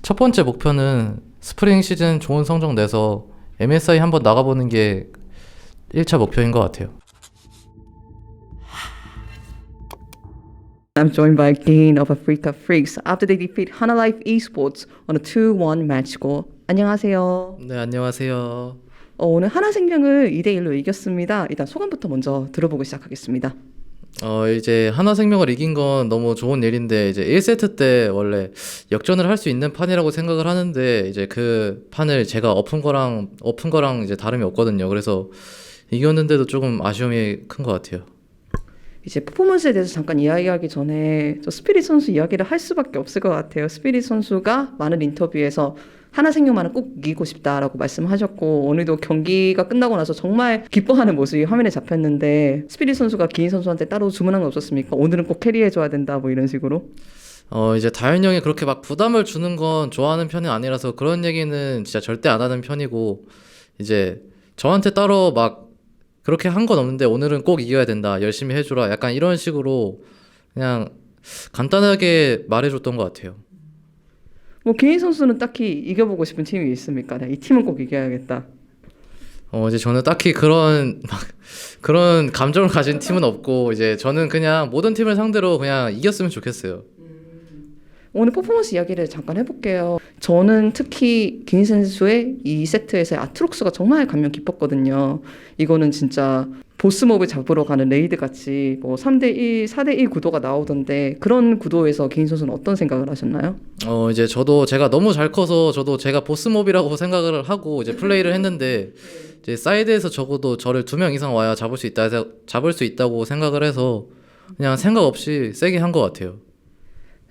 첫 번째 목표는 스프링 시즌 좋은 성적 내서 MSI 한번 나가보는 게 1차 목표인 것 같아요. I'm joined by Dean of Africa Freaks after they defeat Hana Life Esports on a 2-1 match score. 안녕하세요. 네, 안녕하세요. 오늘 하나생명을 2대1로 이겼습니다. 일단 소감부터 먼저 들어보고 시작하겠습니다. 이제 하나생명을 이긴 건 너무 좋은 일인데, 이제 1세트 때 원래 역전을 할 수 있는 판이라고 생각을 하는데, 이제 그 판을 제가 엎은 거랑 이제 다름이 없거든요. 그래서 이겼는데도 조금 아쉬움이 큰 것 같아요. 이제 퍼포먼스에 대해서 잠깐 이야기하기 전에 저 스피릿 선수 이야기를 할 수밖에 없을 것 같아요. 스피릿 선수가 많은 인터뷰에서 하나생명만은 꼭 이기고 싶다라고 말씀하셨고, 오늘도 경기가 끝나고 나서 정말 기뻐하는 모습이 화면에 잡혔는데, 스피릿 선수가 기인 선수한테 따로 주문한 거 없었습니까? 오늘은 꼭 캐리해줘야 된다 뭐 이런 식으로. 이제 다현 형이 그렇게 막 부담을 주는 건 좋아하는 편이 아니라서 그런 얘기는 진짜 절대 안 하는 편이고, 이제 저한테 따로 막 그렇게 한 건 없는데 오늘은 꼭 이겨야 된다, 열심히 해주라, 약간 이런 식으로 그냥 간단하게 말해줬던 것 같아요. 뭐 기인 선수는 딱히 이겨보고 싶은 팀이 있습니까? 이 팀은 꼭 이겨야겠다. 이제 저는 딱히 그런 감정을 가진 팀은 없고, 이제 저는 그냥 모든 팀을 상대로 그냥 이겼으면 좋겠어요. 오늘 퍼포먼스 이야기를 잠깐 해볼게요. 저는 특히 기인 선수의 이 세트에서의 아트록스가 정말 감명 깊었거든요. 이거는 진짜 보스몹을 잡으러 가는 레이드 같이 뭐 3대1, 4대1 구도가 나오던데, 그런 구도에서 기인 선수는 어떤 생각을 하셨나요? 이제 저도 제가 너무 잘 커서 저도 제가 보스몹이라고 생각을 하고 이제 플레이를 했는데, 이제 사이드에서 적어도 저를 2명 이상 와야 잡을 수 있다고 생각을 해서 그냥 생각 없이 세게 한 것 같아요.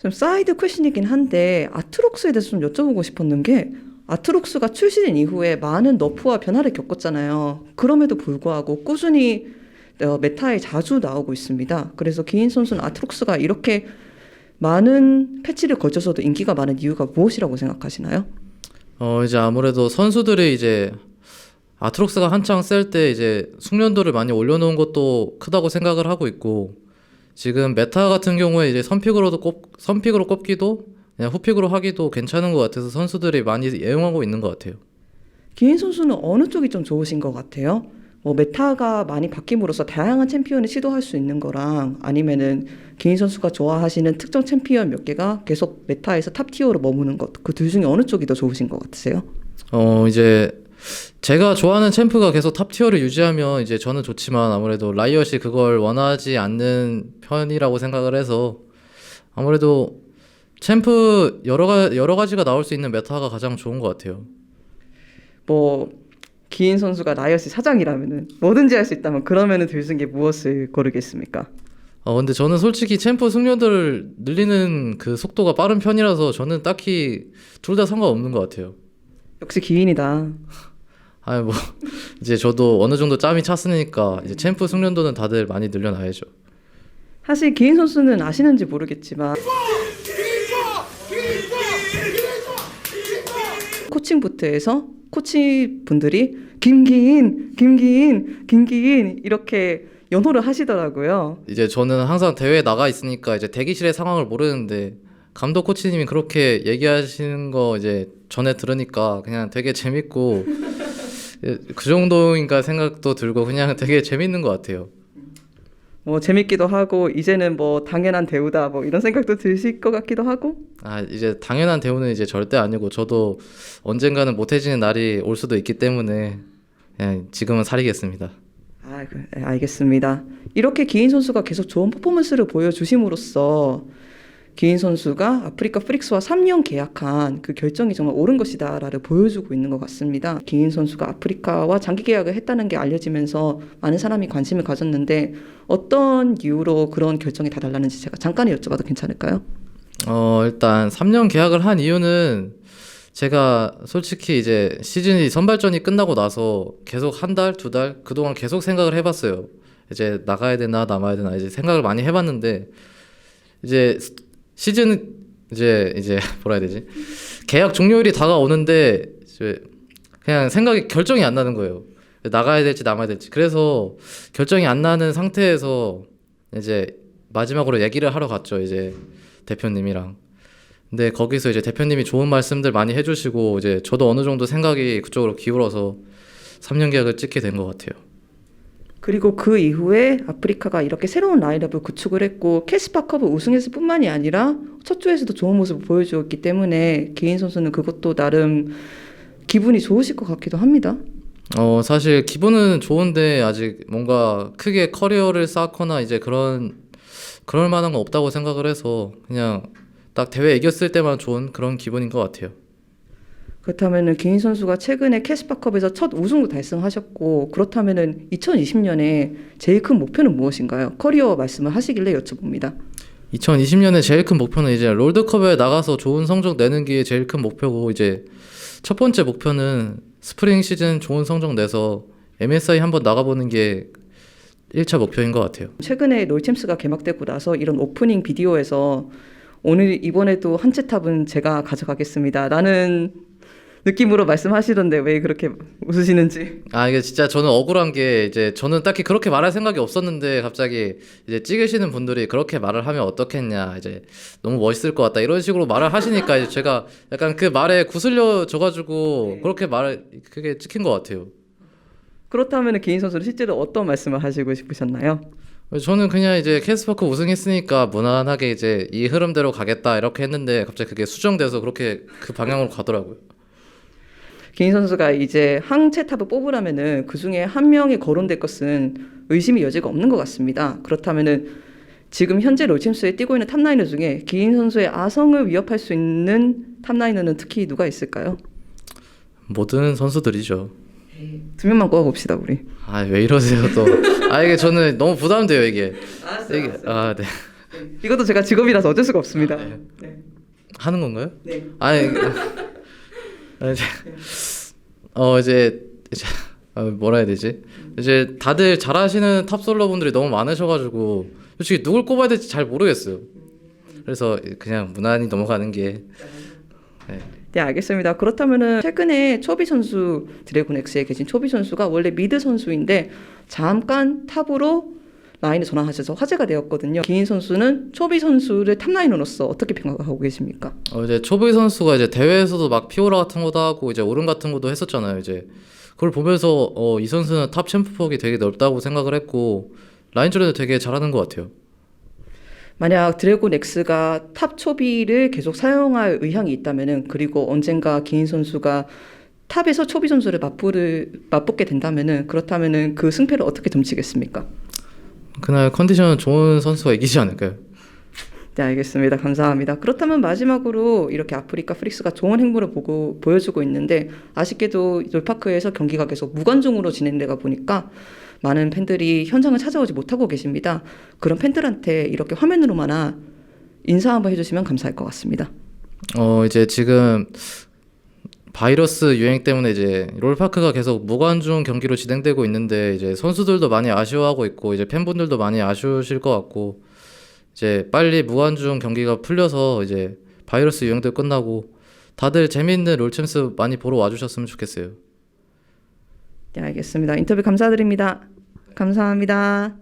좀 사이드 퀘션이긴 한데, 아트록스에 대해서 좀 여쭤보고 싶었는 게, 아트록스가 출시된 이후에 많은 너프와 변화를 겪었잖아요. 그럼에도 불구하고 꾸준히 메타에 자주 나오고 있습니다. 그래서 기인 선수는 아트록스가 이렇게 많은 패치를 거쳐서도 인기가 많은 이유가 무엇이라고 생각하시나요? 이제 아무래도 선수들이 이제 아트록스가 한창 셀 때 이제 숙련도를 많이 올려놓은 것도 크다고 생각을 하고 있고, 지금 메타 같은 경우에 이제 선픽으로 꼽기도 그냥 후픽으로 하기도 괜찮은 것 같아서 선수들이 많이 애용하고 있는 것 같아요. 기인 선수는 어느 쪽이 좀 좋으신 것 같아요? 뭐 메타가 많이 바뀜으로써 다양한 챔피언을 시도할 수 있는 거랑, 아니면은 기인 선수가 좋아하시는 특정 챔피언 몇 개가 계속 메타에서 탑 티어로 머무는 것, 그 둘 중에 어느 쪽이 더 좋으신 것 같으세요? 이제 제가 좋아하는 챔프가 계속 탑 티어를 유지하면 이제 저는 좋지만, 아무래도 라이엇이 그걸 원하지 않는 편이라고 생각을 해서 아무래도 챔프 여러 가지가 나올 수 있는 메타가 가장 좋은 것 같아요. 뭐 기인 선수가 라이엇이 사장이라면은 뭐든지 할 수 있다면, 그러면은 둘 중에 무엇을 고르겠습니까? 근데 저는 솔직히 챔프 숙련도를 늘리는 그 속도가 빠른 편이라서 저는 딱히 둘 다 상관없는 것 같아요. 역시 기인이다. 뭐 이제 저도 어느 정도 짬이 찼으니까 이제 챔프 숙련도는 다들 많이 늘려놔야죠. 사실 기인 선수는 아시는지 모르겠지만, 코칭 부트에서 코치 분들이 김기인 이렇게 연호를 하시더라고요. 이제 저는 항상 대회에 나가 있으니까 이제 대기실의 상황을 모르는데, 감독 코치님이 그렇게 얘기하시는 거 이제 전에 들으니까 그냥 되게 재밌고 그 정도인가 생각도 들고 그냥 되게 재밌는 것 같아요. 뭐 재밌기도 하고, 이제는 뭐 당연한 대우다 뭐 이런 생각도 드실 것 같기도 하고. 이제 당연한 대우는 이제 절대 아니고, 저도 언젠가는 못해지는 날이 올 수도 있기 때문에 그냥 지금은 살이겠습니다. 네, 알겠습니다. 이렇게 기인 선수가 계속 좋은 퍼포먼스를 보여주심으로써 기인 선수가 아프리카 프릭스와 3년 계약한 그 결정이 정말 옳은 것이다라를 보여주고 있는 것 같습니다. 기인 선수가 아프리카와 장기 계약을 했다는 게 알려지면서 많은 사람이 관심을 가졌는데, 어떤 이유로 그런 결정이 다 달랐는지 제가 잠깐 여쭤봐도 괜찮을까요? 일단 3년 계약을 한 이유는, 제가 솔직히 이제 시즌이 선발전이 끝나고 나서 계속 한 달, 2달 그동안 계속 생각을 해봤어요. 이제 나가야 되나 남아야 되나 이제 생각을 많이 해봤는데, 이제 시즌 이제 뭐라 해야 되지? 계약 종료일이 다가오는데 이제 그냥 결정이 안 나는 거예요. 나가야 될지 남아야 될지. 그래서 결정이 안 나는 상태에서 이제 마지막으로 얘기를 하러 갔죠, 이제 대표님이랑. 근데 거기서 이제 대표님이 좋은 말씀들 많이 해주시고 이제 저도 어느 정도 생각이 그쪽으로 기울어서 3년 계약을 찍게 된 것 같아요. 그리고 그 이후에 아프리카가 이렇게 새로운 라인업을 구축을 했고 캐스파컵을 우승했을 뿐만이 아니라 첫 주에서도 좋은 모습을 보여주었기 때문에 기인 선수는 그것도 나름 기분이 좋으실 것 같기도 합니다. 사실 기분은 좋은데 아직 뭔가 크게 커리어를 쌓거나 이제 그럴 만한 건 없다고 생각을 해서 그냥 딱 대회 이겼을 때만 좋은 그런 기분인 것 같아요. 그렇다면은 기인 선수가 최근에 캐스파컵에서 첫 우승도 달성하셨고 그렇다면은 2020년에 제일 큰 목표는 무엇인가요? 커리어 말씀을 하시길래 여쭤봅니다. 2020년에 제일 큰 목표는 이제 롤드컵에 나가서 좋은 성적 내는 게 제일 큰 목표고 이제 첫 번째 목표는 스프링 시즌 좋은 성적 내서 MSI 한번 나가보는 게 1차 목표인 것 같아요. 최근에 롤챔스가 개막되고 나서 이런 오프닝 비디오에서 오늘 이번에도 한 채 탑은 제가 가져가겠습니다. 라는 느낌으로 말씀하시던데 왜 그렇게 웃으시는지. 이게 진짜 저는 억울한 게 이제 저는 딱히 그렇게 말할 생각이 없었는데 갑자기 이제 찍으시는 분들이 그렇게 말을 하면 어떻겠냐 이제 너무 멋있을 것 같다 이런 식으로 말을 하시니까 이제 제가 약간 그 말에 구슬려 져가지고 그렇게 그게 찍힌 것 같아요. 그렇다면 기인 선수는 실제로 어떤 말씀을 하시고 싶으셨나요? 저는 그냥 이제 캐스파크 우승했으니까 무난하게 이제 이 흐름대로 가겠다 이렇게 했는데 갑자기 그게 수정돼서 그렇게 그 방향으로 가더라고요. 기인 선수가 이제 항체 탑을 뽑으라면은 그 중에 한 명이 거론될 것은 의심의 여지가 없는 것 같습니다. 그렇다면은 지금 현재 롤챔스에 뛰고 있는 탑라이너 중에 기인 선수의 아성을 위협할 수 있는 탑라이너는 특히 누가 있을까요? 모든 선수들이죠. 두 명만 꼽아봅시다 우리. 왜 이러세요 또? 이게 저는 너무 부담돼요 이게. 알았어요. 네. 이것도 제가 직업이라서 어쩔 수가 없습니다. 네. 하는 건가요? 네. 이제 뭐라 해야 되지? 이제 다들 잘하시는 탑솔러 분들이 너무 많으셔가지고 솔직히 누굴 꼽아야 될지 잘 모르겠어요. 그래서 그냥 무난히 넘어가는 게. 네, 알겠습니다. 그렇다면은 최근에 초비 선수 드래곤 X에 계신 초비 선수가 원래 미드 선수인데 잠깐 탑으로 라인에 전환하셔서 화제가 되었거든요. 기인 선수는 초비 선수를 탑라이너로서 어떻게 평가하고 계십니까? 이제 초보이 선수가 이제 대회에서도 막 피오라 같은 것도 하고 이제 오른 같은 것도 했었잖아요. 이제 그걸 보면서 이 선수는 탑 챔프 폭이 되게 넓다고 생각을 했고 라인전에도 되게 잘하는 것 같아요. 만약 드래곤 X가 탑 초비를 계속 사용할 의향이 있다면은 그리고 언젠가 기인 선수가 탑에서 초비 선수를 맞붙게 된다면은 그렇다면은 그 승패를 어떻게 점치겠습니까? 그날 컨디션 좋은 선수가 이기지 않을까요? 네, 알겠습니다. 감사합니다. 그렇다면 마지막으로 이렇게 아프리카 프릭스가 좋은 행보를 보여주고 있는데 아쉽게도 롤파크에서 경기가 계속 무관중으로 진행되다 보니까 많은 팬들이 현장을 찾아오지 못하고 계십니다. 그런 팬들한테 이렇게 화면으로만 인사 한번 해주시면 감사할 것 같습니다. 이제 지금 바이러스 유행 때문에 이제 롤파크가 계속 무관중 경기로 진행되고 있는데 이제 선수들도 많이 아쉬워하고 있고 이제 팬분들도 많이 아쉬우실 것 같고 이제 빨리 무관중 경기가 풀려서 이제 바이러스 유행도 끝나고 다들 재미있는 롤챔스 많이 보러 와주셨으면 좋겠어요. 네, 알겠습니다. 인터뷰 감사드립니다. 감사합니다.